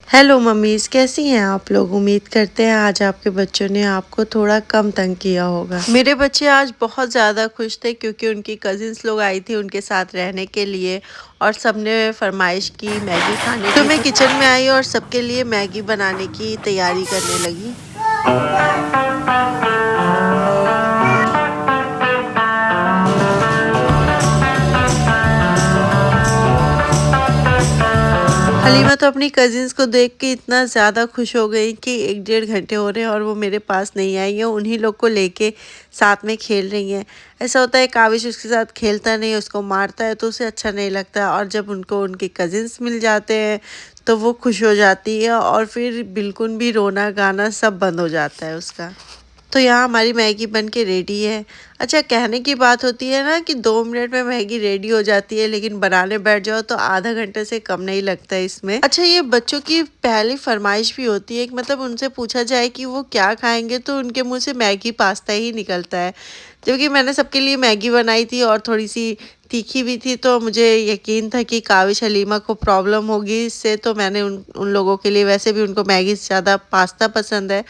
Hello mummy's, कैसी हैं आप लोग। उम्मीद करते हैं आज आपके बच्चों ने आपको थोड़ा कम तंग किया होगा। मेरे बच्चे आज बहुत ज़्यादा खुश थे क्योंकि उनकी कजिन्स लोग आई थी उनके साथ रहने के लिए और सबने फरमाइश की मैगी खाने की। तो मैं किचन में आई और सबके लिए मैगी बनाने की तैयारी करने लगी। हलीमा तो अपनी कजिन्स को देख के इतना ज़्यादा खुश हो गई कि 1-1.5 घंटे हो रहे हैं और वो मेरे पास नहीं आई है। उन्हीं लोग को लेके साथ में खेल रही हैं। ऐसा होता है काविश उसके साथ खेलता नहीं, उसको मारता है तो उसे अच्छा नहीं लगता, और जब उनको उनके कजिन्स मिल जाते हैं तो वो खुश हो जाती है और फिर बिल्कुल भी रोना गाना सब बंद हो जाता है उसका। तो यहाँ हमारी मैगी बन के रेडी है। अच्छा, कहने की बात होती है ना कि 2 मिनट में मैगी रेडी हो जाती है, लेकिन बनाने बैठ जाओ तो आधा घंटे से कम नहीं लगता है इसमें। अच्छा, ये बच्चों की पहली फरमाइश भी होती है कि मतलब उनसे पूछा जाए कि वो क्या खाएंगे तो उनके मुंह से मैगी पास्ता ही निकलता है। जबकि मैंने सबके लिए मैगी बनाई थी और थोड़ी सी तीखी भी थी, तो मुझे यकीन था कि काविश हलीमा को प्रॉब्लम होगी इससे, तो मैंने उन लोगों के लिए, वैसे भी उनको मैगी से ज़्यादा पास्ता पसंद है,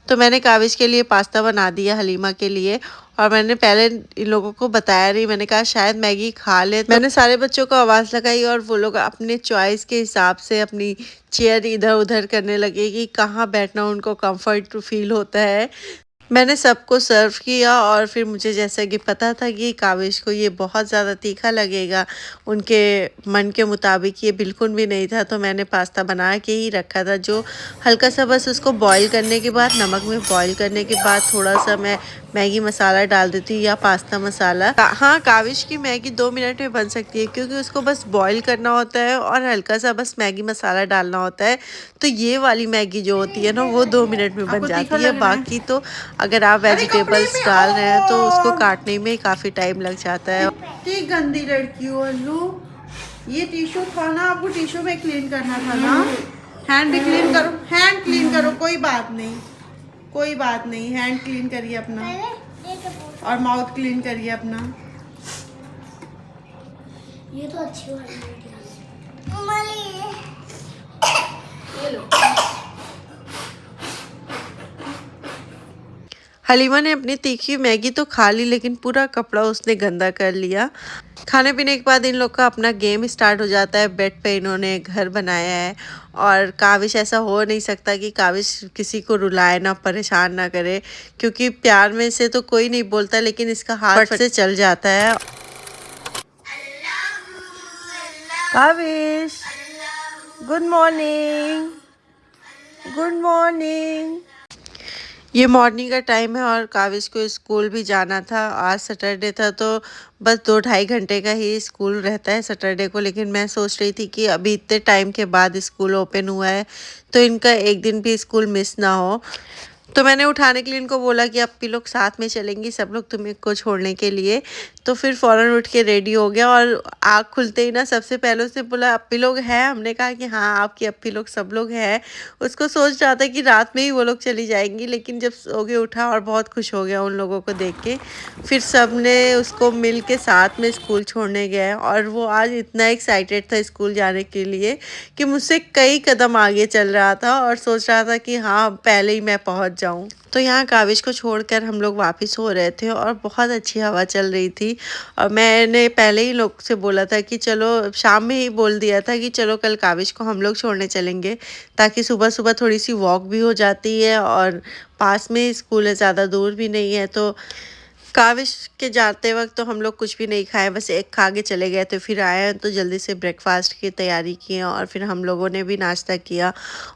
तो मैंने काविश के लिए पास्ता बना दिया हलीमा के लिए। और मैंने पहले इन लोगों को बताया नहीं, मैंने कहा शायद मैगी खा ले, तो मैंने सारे बच्चों को आवाज़ लगाई और वो लोग अपने चॉइस के हिसाब से अपनी चेयर इधर उधर करने लगे कि कहाँ बैठना उनको कंफर्ट फील होता है। मैंने सबको सर्व किया और फिर मुझे जैसा कि पता था कि काविश को ये बहुत ज़्यादा तीखा लगेगा, उनके मन के मुताबिक ये बिल्कुल भी नहीं था, तो मैंने पास्ता बना के ही रखा था, जो हल्का सा बस उसको बॉईल करने के बाद, नमक में बॉईल करने के बाद थोड़ा सा मैं मैगी मसाला डाल देती हूँ या पास्ता मसाला। हाँ, काविश की मैगी 2 मिनट में बन सकती है क्योंकि उसको बस बॉईल करना होता है और हल्का सा बस मैगी मसाला डालना होता है। तो ये वाली मैगी जो होती है ना, वो 2 मिनट में बन जाती है। बाकी तो अगर आप वेजिटेबल्स डाल रहे हैं तो उसको काटने में काफ़ी टाइम लग जाता है। इतनी गंदी लड़की हो अल्लू। ये टिश्यू था ना, आपको टिश्यू में क्लीन करना था ना। हैंड भी क्लीन करो, हैंड क्लीन करो, कोई बात नहीं, कोई बात नहीं। हैंड क्लीन करिए अपना और माउथ क्लीन करिए अपना। ये तो अच्छी वाली ये लो। हलीमा ने अपनी तीखी मैगी तो खा ली, लेकिन पूरा कपड़ा उसने गंदा कर लिया। खाने पीने के बाद इन लोग का अपना गेम स्टार्ट हो जाता है। बेड पे इन्होंने घर बनाया है और काविश, ऐसा हो नहीं सकता कि काविश किसी को रुलाए ना, परेशान ना करे, क्योंकि प्यार में से तो कोई नहीं बोलता, लेकिन इसका हाथ फट से चल जाता है। Kaavish, good morning, good morning. ये मॉर्निंग का टाइम है और काविश को स्कूल भी जाना था। आज सैटरडे था तो बस 2-2.5 घंटे का ही स्कूल रहता है सैटरडे को, लेकिन मैं सोच रही थी कि अभी इतने टाइम के बाद स्कूल ओपन हुआ है तो इनका एक दिन भी स्कूल मिस ना हो। तो मैंने उठाने के लिए इनको बोला कि अप्पी लोग साथ में चलेंगी, सब लोग तुम्हें को छोड़ने के लिए। तो फिर फ़ौरन उठ के रेडी हो गया और आँख खुलते ही ना सबसे पहले उसने बोला अप्पी लोग हैं। हमने कहा कि हाँ, आपकी अप्पी लोग सब लोग हैं। उसको सोच रहा था कि रात में ही वो लोग चली जाएंगी, लेकिन जब सो के उठा और बहुत खुश हो गया उन लोगों को देख के। फिर सब ने उसको मिल के साथ में स्कूल छोड़ने गए और वो आज इतना एक्साइटेड था स्कूल जाने के लिए कि मुझसे कई कदम आगे चल रहा था और सोच रहा था कि हाँ, पहले ही मैं पहुंच जाऊं। तो यहाँ काविश को छोड़कर हम लोग वापस हो रहे थे और बहुत अच्छी हवा चल रही थी। और मैंने पहले ही लोग से बोला था कि चलो, शाम में ही बोल दिया था कि चलो कल काविश को हम लोग छोड़ने चलेंगे, ताकि सुबह सुबह थोड़ी सी वॉक भी हो जाती है और पास में ही स्कूल है, ज़्यादा दूर भी नहीं है। तो काविश के जाते वक्त तो हम लोग कुछ भी नहीं खाए, बस एक खा के चले गए थे। फिर आए तो जल्दी से ब्रेकफास्ट की तैयारी की और फिर हम लोगों ने भी नाश्ता किया।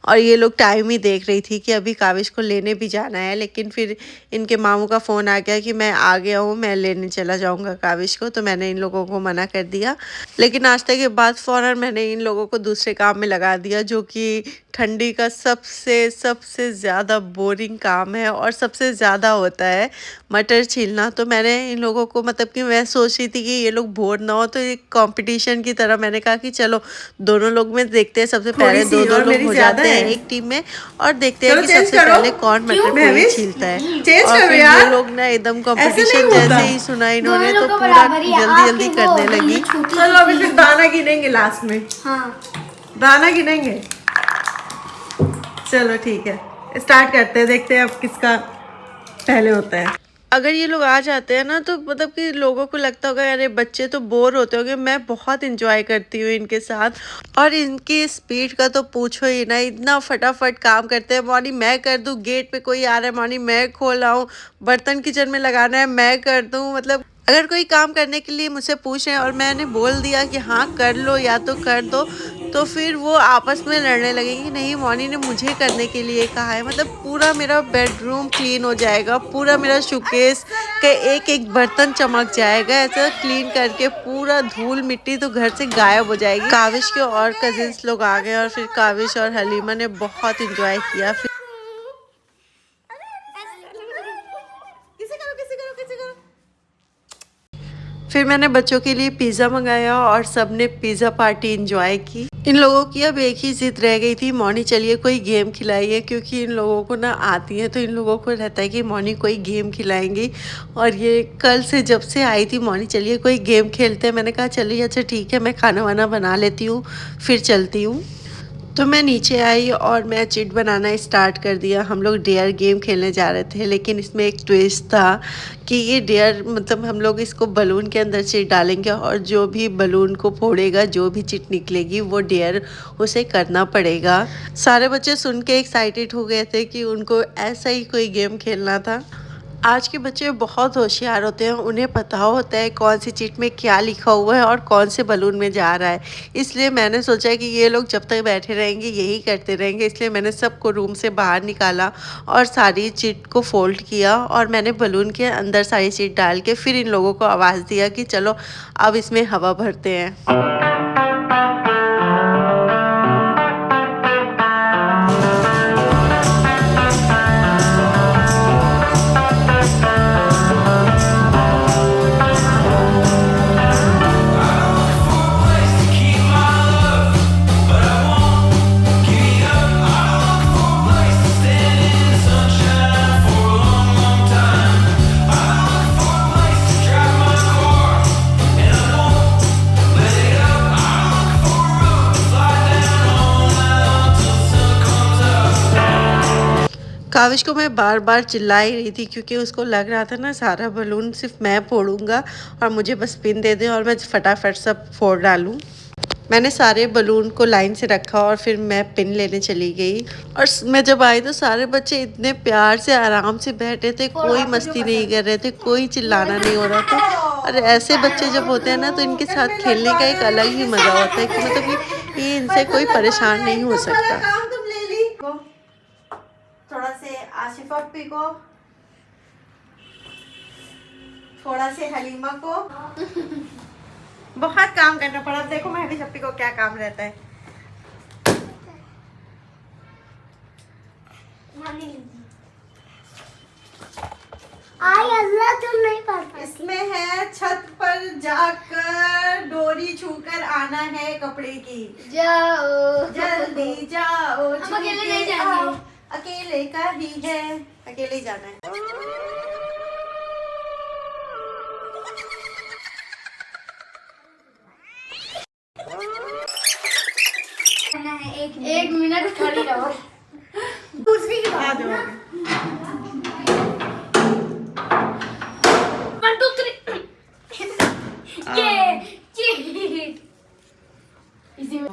और ये लोग टाइम ही देख रही थी कि अभी काविश को लेने भी जाना है, लेकिन फिर इनके मामू का फ़ोन आ गया कि मैं आ गया हूँ, मैं लेने चला जाऊँगा काविश को। तो मैंने इन लोगों को मना कर दिया, लेकिन नाश्ते के बाद फ़ौरन मैंने इन लोगों को दूसरे काम में लगा दिया, जो कि ठंडी का सबसे सबसे ज़्यादा बोरिंग काम है और सबसे ज़्यादा होता है, मटर छीलना। तो मैंने इन लोगों को, मतलब कि मैं सोच रही थी कि ये लोग बोर ना हो, तो एक कंपटीशन की तरह मैंने कहा कि चलो दोनों लोग में देखते हैं, सबसे पहले दो लोग हो जाते हैं एक टीम में और देखते हैं कि सबसे पहले कौन मटर पूरी छीलता है। और फिर ये लोग ना एकदम कंपटीशन जैसे ही सुना इन्होंने तो पूरा जल्दी जल्दी करने लगी। चलो अभी फिर दाना गिनेंगे लास्ट में। हाँ, दाना गिनेंगे। चलो ठीक है, स्टार्ट करते हैं, देखते हैं अब किसका पहले होता है। अगर ये लोग आ जाते हैं ना तो मतलब कि लोगों को लगता होगा अरे बच्चे तो बोर होते होंगे, मैं बहुत इंजॉय करती हूँ इनके साथ। और इनकी स्पीड का तो पूछो ही ना, इतना फटाफट काम करते हैं। मॉर्निंग मैं कर दूँ, गेट पे कोई आ रहा है मॉर्निंग मैं खोल आऊँ, बर्तन किचन में लगाना है मैं कर दूँ। मतलब अगर कोई काम करने के लिए मुझसे पूछ रहे हैं और मैंने बोल दिया कि हाँ कर लो या तो कर दो, तो फिर वो आपस में लड़ने लगेंगे कि नहीं मॉनी ने मुझे करने के लिए कहा है। मतलब पूरा मेरा बेडरूम क्लीन हो जाएगा, पूरा मेरा शोकेस के एक एक बर्तन चमक जाएगा। ऐसा क्लीन करके पूरा धूल मिट्टी तो घर से गायब हो जाएगी। काविश के और कजिन्स लोग आ गए और फिर काविश और हलीमा ने बहुत इंजॉय किया। फिर मैंने बच्चों के लिए पिज़्ज़ा मंगाया और सबने पिज़्ज़ा पार्टी इंजॉय की। इन लोगों की अब एक ही जिद रह गई थी, मॉनी चलिए कोई गेम खिलाइए, क्योंकि इन लोगों को ना आती है तो इन लोगों को रहता है कि मॉनी कोई गेम खिलाएंगी। और ये कल से जब से आई थी मॉनी चलिए कोई गेम खेलते हैं, मैंने कहा चलिए अच्छा ठीक है मैं खाना वाना बना लेती हूँ फिर चलती हूँ। तो मैं नीचे आई और मैं चिट बनाना स्टार्ट कर दिया। हम लोग डेयर गेम खेलने जा रहे थे, लेकिन इसमें एक ट्विस्ट था कि ये डेयर मतलब हम लोग इसको बलून के अंदर चिट डालेंगे और जो भी बलून को फोड़ेगा, जो भी चिट निकलेगी वो डेयर उसे करना पड़ेगा। सारे बच्चे सुन के एक्साइटेड हो गए थे कि उनको ऐसा ही कोई गेम खेलना था। आज के बच्चे बहुत होशियार होते हैं, उन्हें पता होता है कौन सी चीट में क्या लिखा हुआ है और कौन से बलून में जा रहा है। इसलिए मैंने सोचा कि ये लोग जब तक बैठे रहेंगे यही करते रहेंगे, इसलिए मैंने सबको रूम से बाहर निकाला और सारी चीट को फोल्ड किया और मैंने बलून के अंदर सारी चीट डाल के फिर इन लोगों को आवाज़ दिया कि चलो अब इसमें हवा भरते हैं। काविश को मैं बार बार चिल्ला ही रही थी क्योंकि उसको लग रहा था ना सारा बलून सिर्फ मैं फोड़ूंगा और मुझे बस पिन दे दें और मैं फटाफट सब फोड़ डालूं। मैंने सारे बलून को लाइन से रखा और फिर मैं पिन लेने चली गई। और मैं जब आई तो सारे बच्चे इतने प्यार से आराम से बैठे थे, कोई मस्ती नहीं कर रहे थे, कोई चिल्लाना नहीं हो रहा था। और ऐसे बच्चे जब होते हैं ना तो इनके साथ खेलने का एक अलग ही मज़ा होता है कि मतलब ये इनसे कोई परेशान नहीं हो सकता। थोड़ा से आशिफा अपी को, थोड़ा से हलीमा को। बहुत काम करना पड़ा। देखो मेहदी शप्पी को क्या काम रहता है। तुम नहीं पढ़ पाती। इसमें है छत पर जाकर डोरी छूकर आना है कपड़े की। जाओ जल्दी जाओ, हम अकेले नहीं छूके जाएंगे। आओ। अकेले का ही है, अकेले ही जाना है। एक मिनट खड़ी रहो। दूसरी की बात। 1 2 3 ये इसी में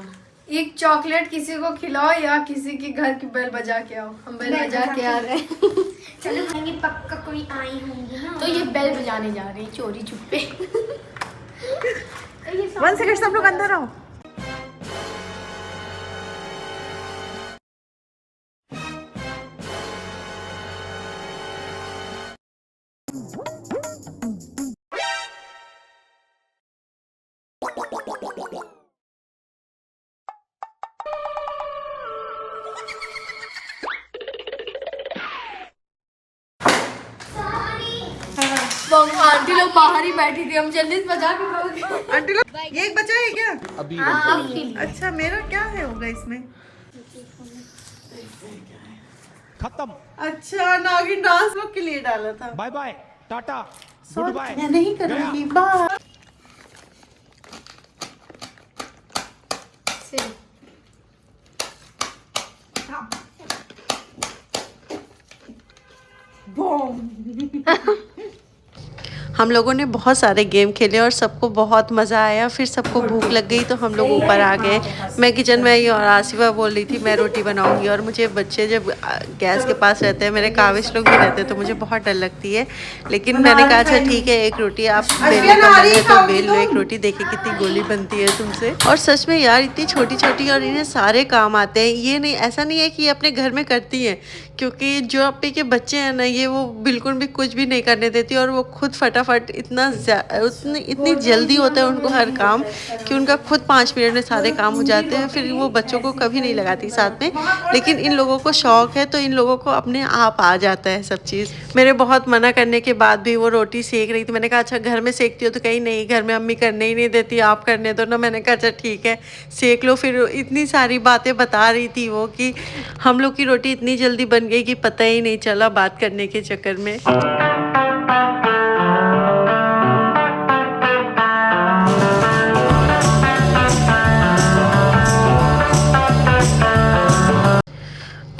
एक चॉकलेट किसी को खिलाओ या किसी के घर की बेल बजा के आओ। हम बेल बजा के आ रहे हैं। चलो कहेंगे पक्का कोई आई होंगी ना, तो ये बेल बजाने जा रही है चोरी छुपे। 1 सेकंड सब लोग अंदर आओ। आंटी लोग बाहर ही बैठी थी, हम जल्दी से बजा के कहोगे। आंटी लोग ये एक बचा है क्या? अभी अच्छा मेरा क्या है होगा इसमें? खत्म। अच्छा नागिन डांस लोग के लिए डाला था। Bye bye tata good bye. मैं नहीं करूँगी, बाय। से हम लोगों ने बहुत सारे गेम खेले और सबको बहुत मज़ा आया। फिर सबको भूख लग गई तो हम लोग ऊपर आ गए। मैं किचन में आई और आसिफा बोल रही थी मैं रोटी बनाऊंगी, और मुझे बच्चे जब गैस के पास रहते हैं, मेरे काविश लोग भी रहते हैं, तो मुझे बहुत डर लगती है। लेकिन मैंने कहा अच्छा ठीक है, एक रोटी आप बेलने का मन है तो बेल लो एक रोटी, देखिए कितनी गोली बनती है तुमसे। और सच में यार इतनी छोटी छोटी और इन्हें सारे काम आते हैं। ये नहीं, ऐसा नहीं है कि ये अपने घर में करती हैं, क्योंकि जो अपने के बच्चे हैं ना, ये वो बिल्कुल भी कुछ भी नहीं करने देती, और वो खुद फटाफट इतनी जल्दी होता है उनको हर काम कि उनका खुद 5 मिनट में सारे काम हो जाते हैं। फिर वो बच्चों को कभी नहीं लगाती साथ में, लेकिन इन लोगों को शौक है तो इन लोगों को अपने आप आ जाता है सब चीज़। मेरे बहुत मना करने के बाद भी वो रोटी सेक रही थी। मैंने कहा अच्छा घर में सेकती हो तो कहीं नहीं, घर में अम्मी करने ही नहीं देती, आप करने दो ना। मैंने कहा अच्छा ठीक है सेक लो। फिर इतनी सारी बातें बता रही थी वो कि हम लोग की रोटी इतनी जल्दी बन गई कि पता ही नहीं चला बात करने के चक्कर में।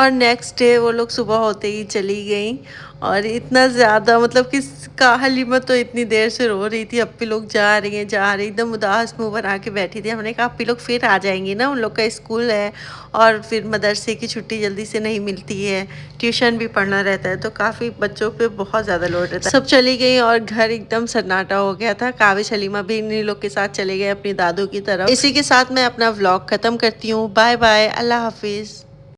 और नेक्स्ट डे वो लोग सुबह होते ही चली गई, और इतना ज़्यादा मतलब कि हलीमा तो इतनी देर से रो रही थी, अप्पी लोग जा रही हैं एकदम उदास मुँह बना के बैठी थी। हमने कहा अप्पी लोग फिर आ जाएंगी ना, उन लोग का स्कूल है और फिर मदरसे की छुट्टी जल्दी से नहीं मिलती है, ट्यूशन भी पढ़ना रहता है, तो काफ़ी बच्चों पे बहुत ज़्यादा लोड रहता है। सब चली गई और घर एकदम सन्नाटा हो गया था। काविश हलीमा भी इन लोग के साथ चले गए अपनी दादू की तरफ। इसी के साथ मैं अपना व्लॉग ख़त्म करती हूँ। बाय बाय, अल्लाह हाफिज़।